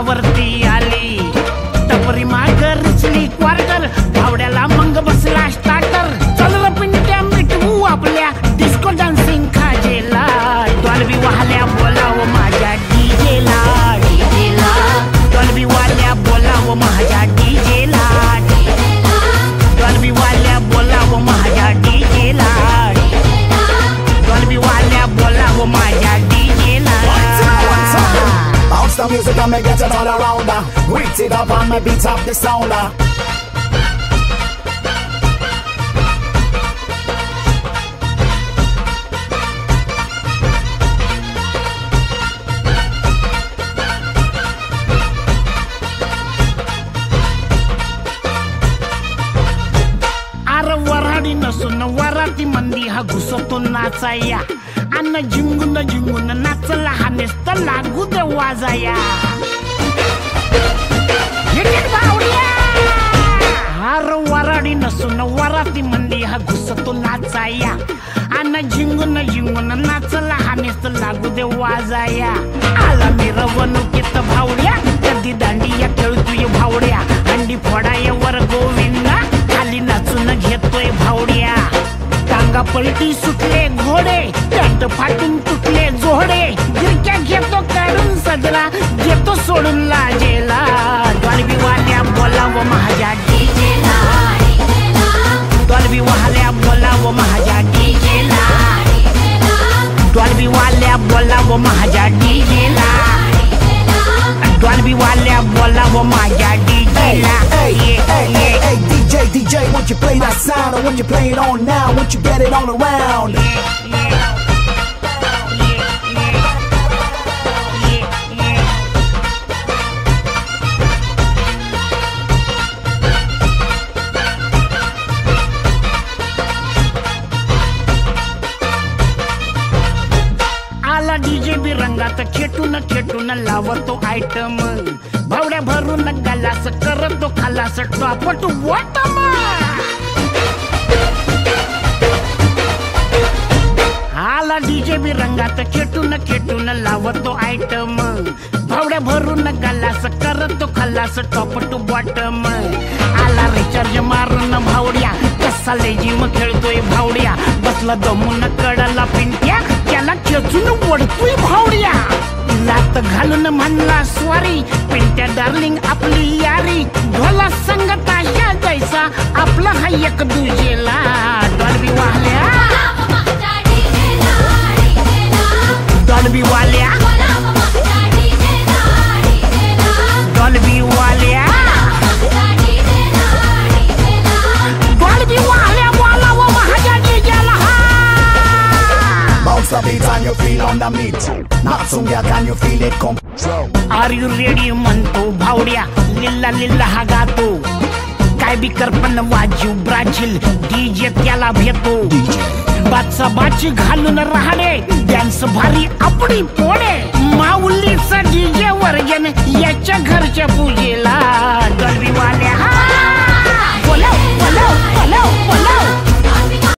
अंगावरती आली टपरी मागर रुचली क्वार्टर भावड्याला मंग बसला स्टार्टर चल र पिंट्या मिटवू आपल्या डिस्को डान्सिंग खाजेला डॉल्बी वाल्या बोलाव माझ्या डीजेला डीजेला डॉल्बी वाल्या बोलाव माझ्या डीजेला डॉल्बी वाल्या बोलाव माझ्या डीजेला डॉल्बी वाल्या बोलाव माझ्या डीजेला Bounce the music and me get it all around her. Reach it up and me beat up the sound her. अरे वराडी नसून वराती मंदी हा घुसतो नाचाया अन्न जिंगून जिंगून नाचला हा नेस्त लागू दे वाजाया अरे वराडी नसून वराती मंदी हा घुसतो नाचाया अन्न जिंगून जिंगून नाचला हा नेस्त लागू दे वाजाया आला मिरवणुकीत भावड्या कधी दांडिया खेळतोय भावड्या अंडी फोडाया वर गोविंदा खाली नाचून घेतोय भावड्या टांगा पलटी सुटले घोडे पॅन्ट फाटून तुटले जोडे गिरक्या घेतो काढून सजला घेतो सोडून लाजेला डॉल्बी वाल्या बोलाव माझ्या डीजेला डॉल्बी वाल्या बोलाव माझ्या डीजेला डॉल्बी वाल्या बोलाव माझ्या डीजेला डॉल्बी वाल्या बोलाव माझ्या डीजेला Hey DJ, won't you play that sound? Or won't you play it on now? Won't you get it all around? आला डीजे बी रंगात खेटून खेटून लावतो आयटम भावड्या भरून गलास करतो खालास टॉपट वाटम आला डीजे बी रंगात खेटून खेटून लावतो आयटम भावड्या भरून गलास करतो खालास टॉपट बॉटम आला रिचार्ज मारून भावड्या कसा लेजिम खेळतोय भावड्या बसला दमून कडला पिंट्या त्याला खेचून वडतोय भावड्या लात घालून म्हणला स्वारी पिंट्या डार्लिंग आपली यारी ढोला संगत या जायचा आपला हा एक दुजेला डॉल्बी वाल्या डॉल्बी वाल्या डॉल्बी वाल्या डॉल्बी वाल्या बोलाव माझ्या डीजेला Bounce the beat and you feel on the meat. Not some girl, can you feel it come? Are you ready म्हणतो भावड्या लिल्ला लिल्ला हा गातो काय बी करपण वाजू ब्राझील डीजे त्याला भेटतो बादचा बाची घालून राहणे डान्स भारी आपली पोडे माऊलीचा डीजे वर्जन याच्या घरच्या पूजेला डॉल्बी वाल्या बोलाव बोलाव बोलाव बोलाव